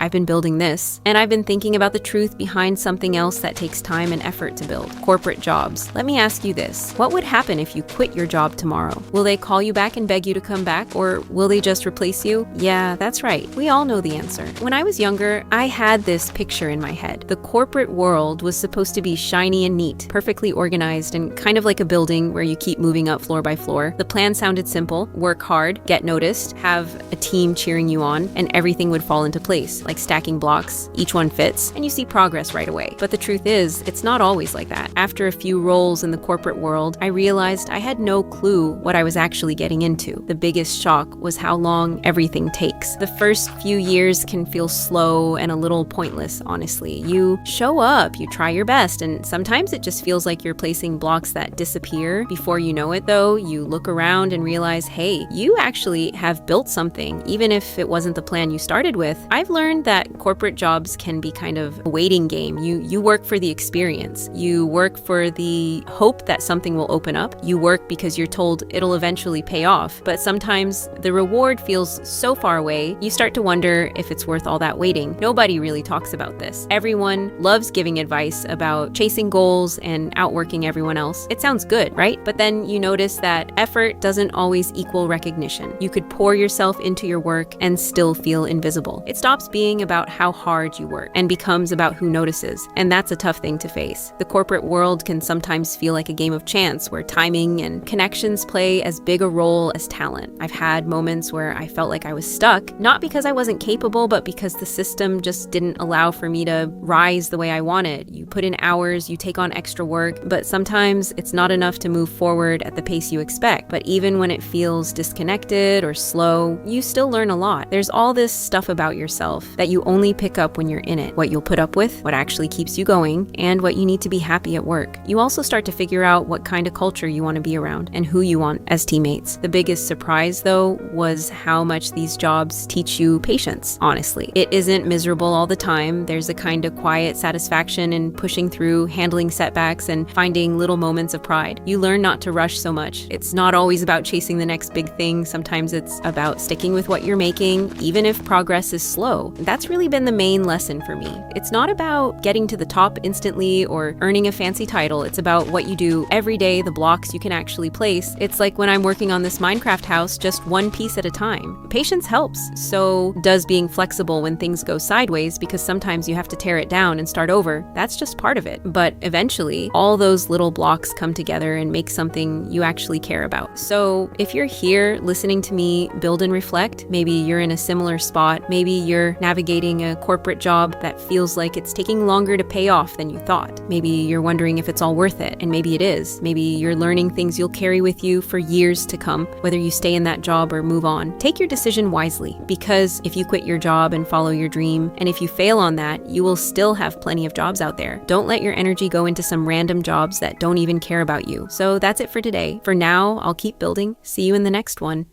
I've been building this, and I've been thinking about the truth behind something else that takes time and effort to build: corporate jobs. Let me ask you this. What would happen if you quit your job tomorrow? Will they call you back and beg you to come back, or will they just replace you? Yeah, that's right. We all know the answer. When I was younger, I had this picture in my head. The corporate world was supposed to be shiny and neat, perfectly organized, and kind of like a building where you keep moving up floor by floor. The plan sounded simple: work hard, get noticed, have a team cheering you on, and everything would fall into place, like stacking blocks. Each one fits, and you see progress right away. But the truth is, it's not always like that. After a few roles in the corporate world, I realized I had no clue what I was actually getting into. The biggest shock was how long everything takes. The first few years can feel slow and a little pointless, honestly. You show up, you try your best, and sometimes it just feels like you're placing blocks that disappear. Before you know it, though, you look around and realize, hey, you actually have built something, even if it wasn't the plan you started with. I've learned that corporate jobs can be kind of a waiting game. You work for the experience. You work for the hope that something will open up. You work because you're told it'll eventually pay off. But sometimes the reward feels so far away, you start to wonder if it's worth all that waiting. Nobody really talks about this. Everyone loves giving advice about chasing goals and outworking everyone else. It sounds good, right? But then you notice that effort doesn't always equal recognition. You could pour yourself into your work and still feel invisible. It stops being about how hard you work and becomes about who notices. And that's a tough thing to face. The corporate world can sometimes feel like a game of chance where timing and connections play as big a role as talent. I've had moments where I felt like I was stuck, not because I wasn't capable, but because the system just didn't allow for me to rise the way I wanted. You put in hours, you take on extra work, but sometimes it's not enough to move forward at the pace you expect. But even when it feels disconnected or slow, you still learn a lot. There's all this stuff about yourself that you only pick up when you're in it: what you'll put up with, what actually keeps you going, and what you need to be happy at work. You also start to figure out what kind of culture you want to be around and who you want as teammates. The biggest surprise, though, was how much these jobs teach you patience, honestly. It isn't miserable all the time. There's a kind of quiet satisfaction in pushing through, handling setbacks, and finding little moments of pride. You learn not to rush so much. It's not always about chasing the next big thing. Sometimes it's about sticking with what you're making, even if progress is slow. That's really been the main lesson for me. It's not about getting to the top instantly or earning a fancy title. It's about what you do every day, the blocks you can actually place. It's like when I'm working on this Minecraft house, just one piece at a time. Patience helps. So does being flexible when things go sideways, because sometimes you have to tear it down and start over. That's just part of it. But eventually, all those little blocks come together and make something you actually care about. So if you're here listening to me build and reflect, maybe you're in a similar spot. Maybe you're navigating a corporate job that feels like it's taking longer to pay off than you thought. Maybe you're wondering if it's all worth it, and maybe it is. Maybe you're learning things you'll carry with you for years to come, whether you stay in that job or move on. Take your decision wisely, because if you quit your job and follow your dream, and if you fail on that, you will still have plenty of jobs out there. Don't let your energy go into some random jobs that don't even care about you. So that's it for today. For now, I'll keep building. See you in the next one.